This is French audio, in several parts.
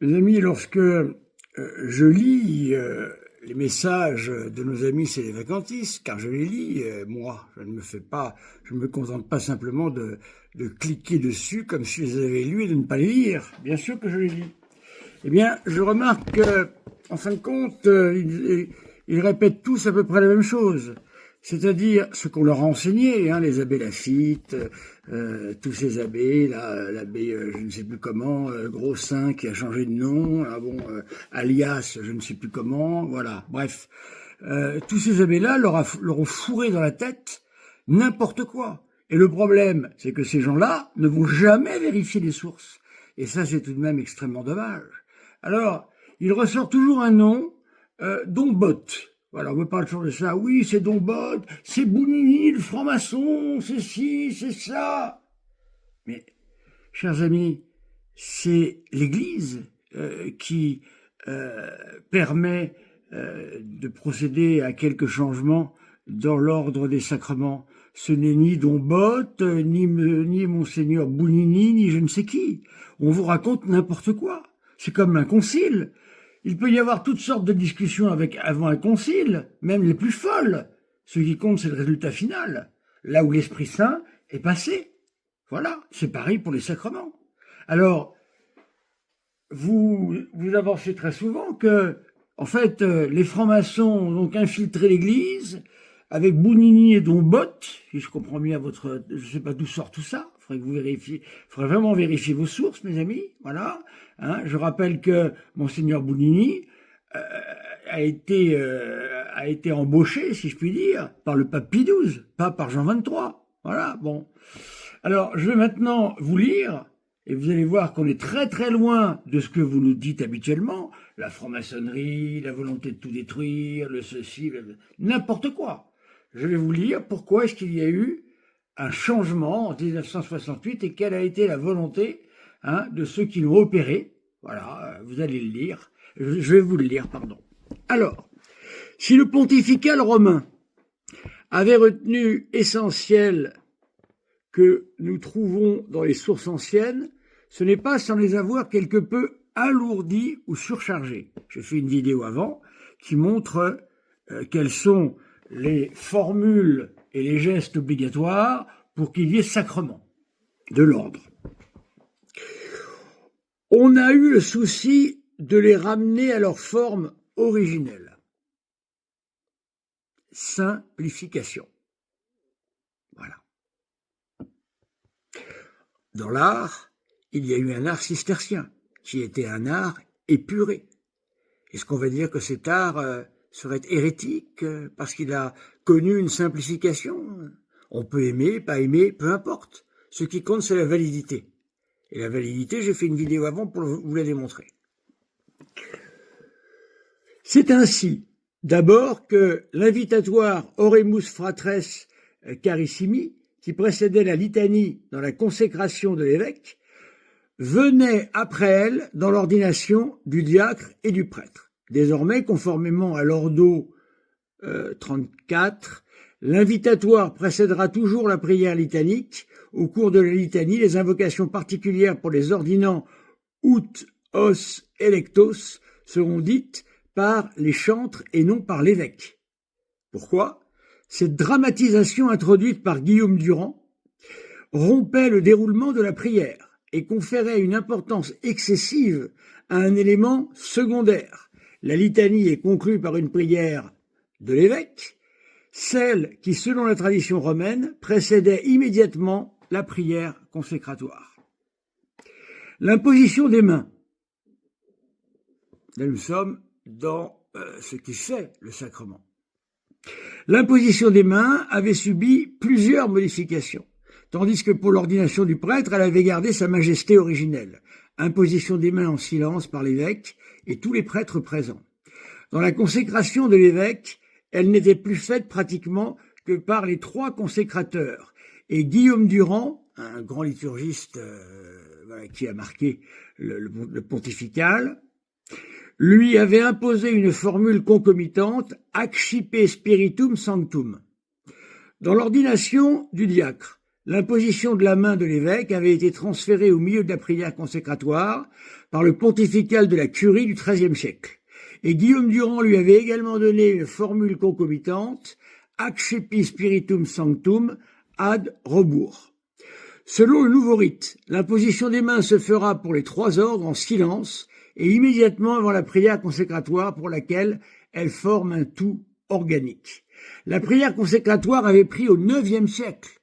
Mes amis, lorsque je lis les messages de nos amis sélévacantistes, car je les lis, moi, je ne me contente pas simplement de cliquer dessus comme si je les avais lus et de ne pas les lire. Bien sûr que je les lis. Eh bien, je remarque qu'en fin de compte, ils répètent tous à peu près la même chose. C'est-à-dire ce qu'on leur a enseigné, les abbés Laffitte, tous ces abbés, l'abbé je ne sais plus comment, Gros Saint qui a changé de nom, alias je ne sais plus comment, voilà, bref. Tous ces abbés-là leur ont fourré dans la tête n'importe quoi. Et le problème, c'est que ces gens-là ne vont jamais vérifier les sources. Et ça, c'est tout de même extrêmement dommage. Alors, il ressort toujours un nom, Dombot. Voilà, on me parle toujours de ça. Oui, c'est Dombot, c'est Bounini, le franc-maçon, c'est ci, c'est ça. Mais, chers amis, c'est l'Église qui permet de procéder à quelques changements dans l'ordre des sacrements. Ce n'est ni Dombot, ni Monseigneur Bounini, ni je ne sais qui. On vous raconte n'importe quoi. C'est comme un concile. Il peut y avoir toutes sortes de discussions avant un concile, même les plus folles. Ce qui compte, c'est le résultat final, là où l'Esprit Saint est passé. Voilà, c'est pareil pour les sacrements. Alors, vous avancez très souvent que, en fait, les francs-maçons ont donc infiltré l'Église avec Bounini et Dombot, si je comprends bien je ne sais pas d'où sort tout ça. Faudrait vraiment vérifier vos sources, mes amis. Voilà. Je rappelle que Monseigneur Bounini a été embauché, si je puis dire, par le pape Pie XII, pas par Jean XXIII. Voilà. Bon. Alors, je vais maintenant vous lire, et vous allez voir qu'on est très très loin de ce que vous nous dites habituellement, la franc-maçonnerie, la volonté de tout détruire, le ceci, n'importe quoi. Je vais vous lire pourquoi est-ce qu'il y a eu un changement en 1968 et quelle a été la volonté de ceux qui l'ont opéré. Voilà, vous allez le lire. Je vais vous le lire, pardon. Alors, si le pontifical romain avait retenu essentiel que nous trouvons dans les sources anciennes, ce n'est pas sans les avoir quelque peu alourdis ou surchargés. J'ai fait une vidéo avant qui montre quelles sont les formules et les gestes obligatoires pour qu'il y ait sacrement de l'ordre. On a eu le souci de les ramener à leur forme originelle. Simplification. Voilà. Dans l'art, il y a eu un art cistercien, qui était un art épuré. Est-ce qu'on va dire que cet art serait hérétique parce qu'il a connu une simplification? On peut aimer, pas aimer, peu importe. Ce qui compte, c'est la validité. Et la validité, j'ai fait une vidéo avant pour vous la démontrer. C'est ainsi, d'abord, que l'invitatoire Oremus Fratres Carissimi, qui précédait la litanie dans la consécration de l'évêque, venait après elle dans l'ordination du diacre et du prêtre. Désormais, conformément à l'ordo 34, l'invitatoire précédera toujours la prière litanique. Au cours de la litanie, les invocations particulières pour les ordinants ut os electos seront dites par les chantres et non par l'évêque. Pourquoi ? Cette dramatisation introduite par Guillaume Durand rompait le déroulement de la prière et conférait une importance excessive à un élément secondaire. La litanie est conclue par une prière de l'évêque, celle qui, selon la tradition romaine, précédait immédiatement la prière consécratoire. L'imposition des mains. Là, nous sommes dans ce qui fait le sacrement. L'imposition des mains avait subi plusieurs modifications, tandis que pour l'ordination du prêtre, elle avait gardé sa majesté originelle. Imposition des mains en silence par l'évêque et tous les prêtres présents. Dans la consécration de l'évêque, elle n'était plus faite pratiquement que par les 3 consécrateurs. Et Guillaume Durand, un grand liturgiste qui a marqué le pontifical, lui avait imposé une formule concomitante, accipe spiritum sanctum. Dans l'ordination du diacre, l'imposition de la main de l'évêque avait été transférée au milieu de la prière consécratoire par le pontifical de la Curie du XIIIe siècle. Et Guillaume Durand lui avait également donné une formule concomitante, accepi spiritum sanctum ad rebours. Selon le nouveau rite, l'imposition des mains se fera pour les 3 ordres en silence et immédiatement avant la prière consécratoire pour laquelle elle forme un tout organique. La prière consécratoire avait pris au IXe siècle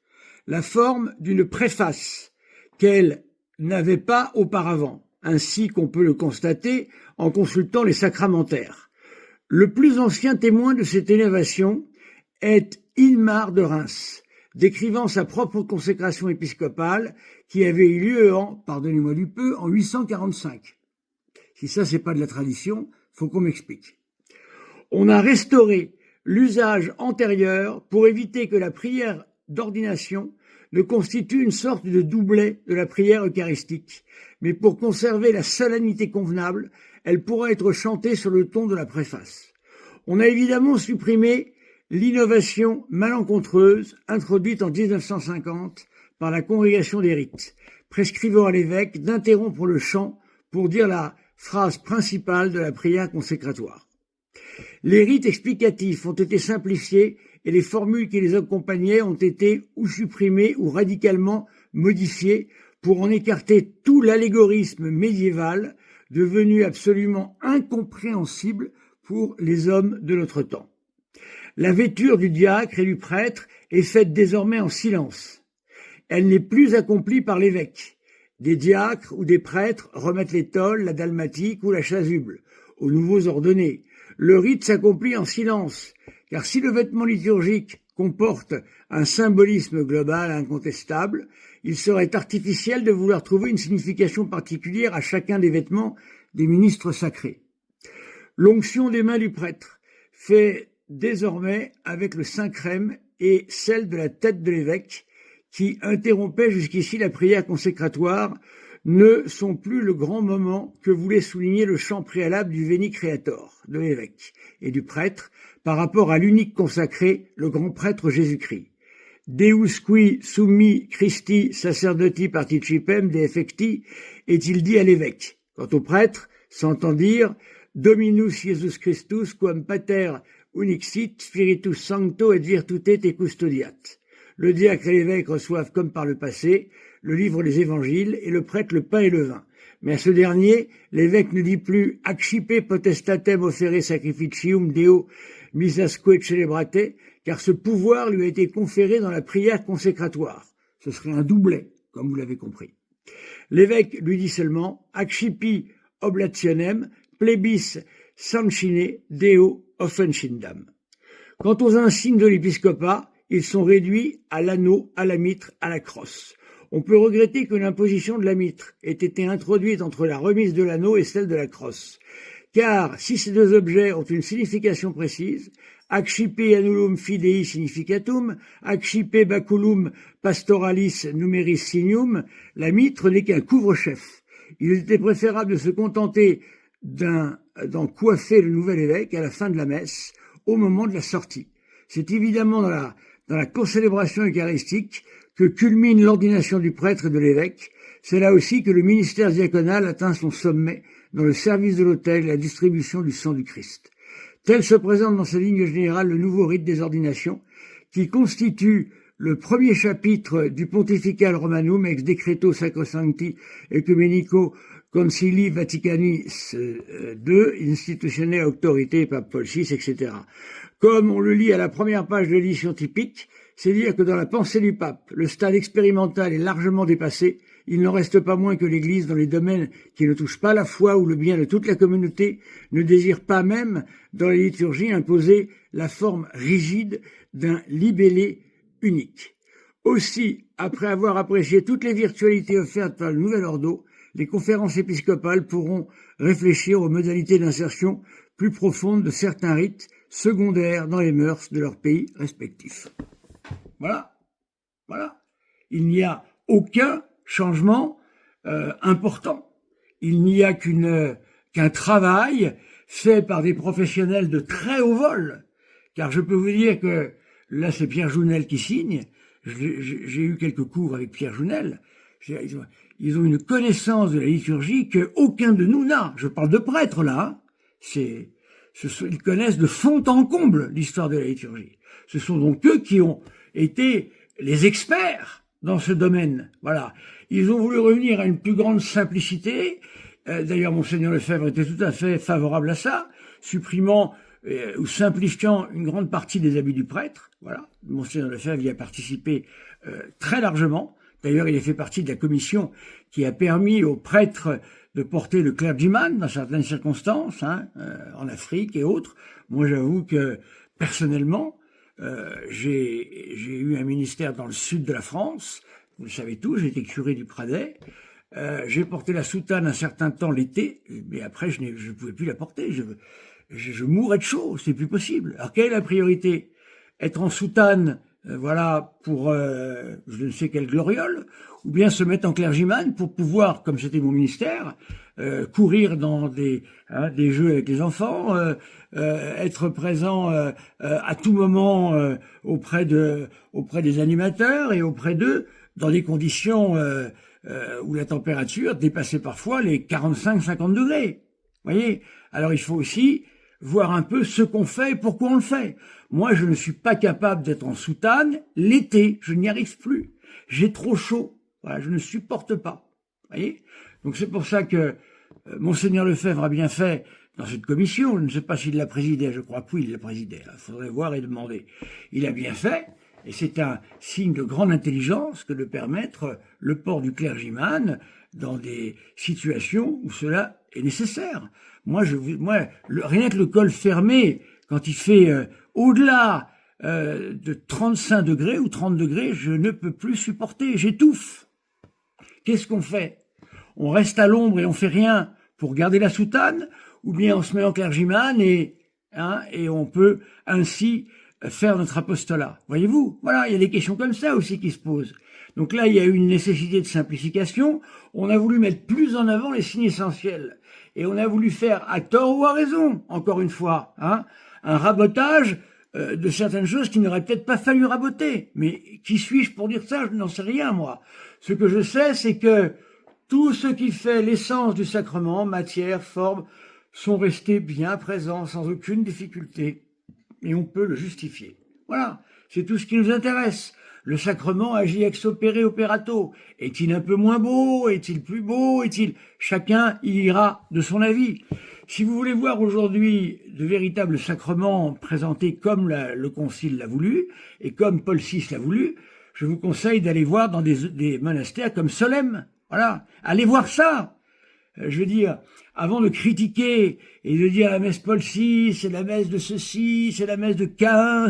la forme d'une préface qu'elle n'avait pas auparavant, ainsi qu'on peut le constater en consultant les sacramentaires. Le plus ancien témoin de cette innovation est Hilmar de Reims, décrivant sa propre consécration épiscopale qui avait eu lieu pardonnez-moi du peu, en 845. Si ça c'est pas de la tradition, faut qu'on m'explique. On a restauré l'usage antérieur pour éviter que la prière d'ordination ne constitue une sorte de doublet de la prière eucharistique, mais pour conserver la solennité convenable, elle pourra être chantée sur le ton de la préface. On a évidemment supprimé l'innovation malencontreuse introduite en 1950 par la Congrégation des rites, prescrivant à l'évêque d'interrompre le chant pour dire la phrase principale de la prière consécratoire. Les rites explicatifs ont été simplifiés et les formules qui les accompagnaient ont été ou supprimées ou radicalement modifiées pour en écarter tout l'allégorisme médiéval devenu absolument incompréhensible pour les hommes de notre temps. La vêture du diacre et du prêtre est faite désormais en silence. Elle n'est plus accomplie par l'évêque. Des diacres ou des prêtres remettent l'étole, la dalmatique ou la chasuble aux nouveaux ordonnés. Le rite s'accomplit en silence, car si le vêtement liturgique comporte un symbolisme global incontestable, il serait artificiel de vouloir trouver une signification particulière à chacun des vêtements des ministres sacrés. L'onction des mains du prêtre fait désormais avec le Saint-Crème et celle de la tête de l'évêque, qui interrompait jusqu'ici la prière consécratoire, ne sont plus le grand moment que voulait souligner le chant préalable du Veni Creator de l'évêque et du prêtre par rapport à l'unique consacré, le grand prêtre Jésus-Christ. Deus qui summi Christi sacerdoti participem de effecti, est-il dit à l'évêque. Quant au prêtre, s'entend dire Dominus Jesus Christus quam pater unixit spiritus sancto et virtute te custodiat. Le diacre et l'évêque reçoivent comme par le passé le livre des évangiles et le prêtre le pain et le vin. Mais à ce dernier, l'évêque ne dit plus accipe potestatem offere sacrificium deo misasque celebrate, car ce pouvoir lui a été conféré dans la prière consécratoire. Ce serait un doublet, comme vous l'avez compris. L'évêque lui dit seulement accipi oblationem plebis sancine deo offensindam. Quant aux insignes de l'épiscopat, ils sont réduits à l'anneau, à la mitre, à la crosse. On peut regretter que l'imposition de la mitre ait été introduite entre la remise de l'anneau et celle de la crosse. Car si ces deux objets ont une signification précise, accipe annulum fidei significatum, accipe baculum pastoralis numeris signum, la mitre n'est qu'un couvre-chef. Il était préférable de se contenter d'en coiffer le nouvel évêque à la fin de la messe, au moment de la sortie. C'est évidemment dans la concélébration eucharistique que culmine l'ordination du prêtre et de l'évêque. C'est là aussi que le ministère diaconal atteint son sommet dans le service de l'autel et la distribution du sang du Christ. Tel se présente dans sa ligne générale le nouveau rite des ordinations, qui constitue le premier chapitre du Pontifical Romanum ex decreto sacrosancti ecumenico concili Vaticani II, institutione auctorité pape Paul VI, etc. Comme on le lit à la première page de l'édition typique, c'est dire que dans la pensée du pape, le stade expérimental est largement dépassé. Il n'en reste pas moins que l'Église, dans les domaines qui ne touchent pas la foi ou le bien de toute la communauté, ne désire pas même, dans la liturgie, imposer la forme rigide d'un libellé unique. Aussi, après avoir apprécié toutes les virtualités offertes par le nouvel ordo, les conférences épiscopales pourront réfléchir aux modalités d'insertion plus profondes de certains rites secondaires dans les mœurs de leurs pays respectifs. Voilà. Il n'y a aucun changement important. Il n'y a qu'un travail fait par des professionnels de très haut vol. Car je peux vous dire que, là c'est Pierre Jounel qui signe, j'ai eu quelques cours avec Pierre Jounel. Ils ont une connaissance de la liturgie que aucun de nous n'a. Je parle de prêtres là. Ils connaissent de fond en comble l'histoire de la liturgie. Ce sont donc eux qui ont été les experts dans ce domaine. Voilà. Ils ont voulu revenir à une plus grande simplicité. D'ailleurs, Monseigneur Lefebvre était tout à fait favorable à ça, supprimant ou simplifiant une grande partie des habits du prêtre. Voilà. Monseigneur Lefebvre y a participé très largement. D'ailleurs, il a fait partie de la commission qui a permis aux prêtres de porter le clergyman dans certaines circonstances, en Afrique et autres. Moi, j'avoue que personnellement, j'ai eu un ministère dans le sud de la France. Vous le savez tous, j'ai été curé du Pradet. J'ai porté la soutane un certain temps l'été, mais après, je ne pouvais plus la porter. Je mourrais de chaud, c'est plus possible. Alors, quelle est la priorité? Être en soutane, voilà, pour je ne sais quelle gloriole, ou bien se mettre en clergyman pour pouvoir, comme c'était mon ministère, courir dans des jeux avec les enfants, être présent à tout moment auprès des animateurs et auprès d'eux dans des conditions où la température dépassait parfois les 45-50 degrés. Vous voyez? Alors il faut aussi voir un peu ce qu'on fait et pourquoi on le fait. Moi, je ne suis pas capable d'être en soutane l'été, je n'y arrive plus. J'ai trop chaud. Voilà, je ne supporte pas. Vous voyez? Donc c'est pour ça que Monseigneur Lefebvre a bien fait dans cette commission. Je ne sais pas s'il l'a présidée, je crois que oui, il l'a présidée. Il faudrait voir et demander. Il a bien fait, et c'est un signe de grande intelligence que de permettre le port du clergyman dans des situations où cela est nécessaire. Rien que le col fermé, quand il fait au-delà de 35 degrés ou 30 degrés, je ne peux plus supporter, j'étouffe. Qu'est-ce qu'on fait? On reste à l'ombre et on fait rien pour garder la soutane, ou bien on se met en clergyman et on peut ainsi faire notre apostolat. Voyez-vous? Voilà, il y a des questions comme ça aussi qui se posent. Donc là, il y a eu une nécessité de simplification. On a voulu mettre plus en avant les signes essentiels. Et on a voulu faire, à tort ou à raison, encore une fois, un rabotage de certaines choses qui n'auraient peut-être pas fallu raboter. Mais qui suis-je pour dire ça? Je n'en sais rien, moi. Ce que je sais, c'est que tout ce qui fait l'essence du sacrement, matière, forme, sont restés bien présents sans aucune difficulté. Et on peut le justifier. Voilà, c'est tout ce qui nous intéresse. Le sacrement agit ex opere operato. Est-il un peu moins beau? Est-il plus beau? Chacun y ira de son avis. Si vous voulez voir aujourd'hui de véritables sacrements présentés comme le Concile l'a voulu et comme Paul VI l'a voulu, je vous conseille d'aller voir dans des monastères comme Solesmes. Voilà, allez voir ça. Je veux dire, avant de critiquer et de dire la messe Paul VI, c'est la messe de ceci, c'est la messe de Caïn,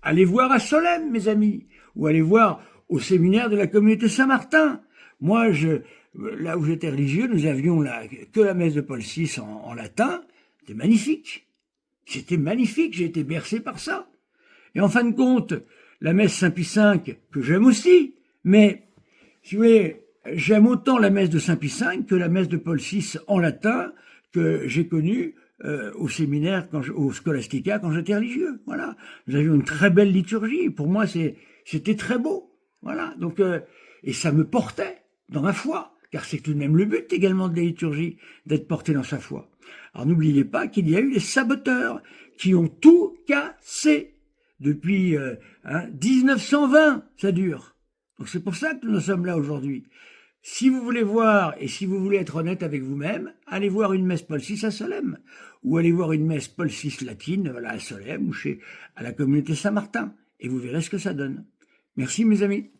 allez voir à Solesmes, mes amis, ou allez voir au séminaire de la communauté Saint-Martin. Moi, là où j'étais religieux, nous avions que la messe de Paul VI en latin. C'était magnifique. C'était magnifique, j'ai été bercé par ça. Et en fin de compte, la messe Saint-Pie V, que j'aime aussi, mais, si vous voulez, j'aime autant la messe de Saint-Pie V que la messe de Paul VI en latin que j'ai connue au séminaire, au Scholastica, quand j'étais religieux. Voilà. Nous avions une très belle liturgie. Pour moi, c'était très beau. Voilà. Donc, et ça me portait dans ma foi, car c'est tout de même le but également de la liturgie, d'être porté dans sa foi. Alors, n'oubliez pas qu'il y a eu les saboteurs qui ont tout cassé. Depuis 1920, ça dure. Donc c'est pour ça que nous sommes là aujourd'hui. Si vous voulez voir et si vous voulez être honnête avec vous-même, allez voir une messe Paul VI à Solesmes, ou allez voir une messe Paul VI latine, voilà, à Solesmes, ou à la communauté Saint-Martin, et vous verrez ce que ça donne. Merci mes amis.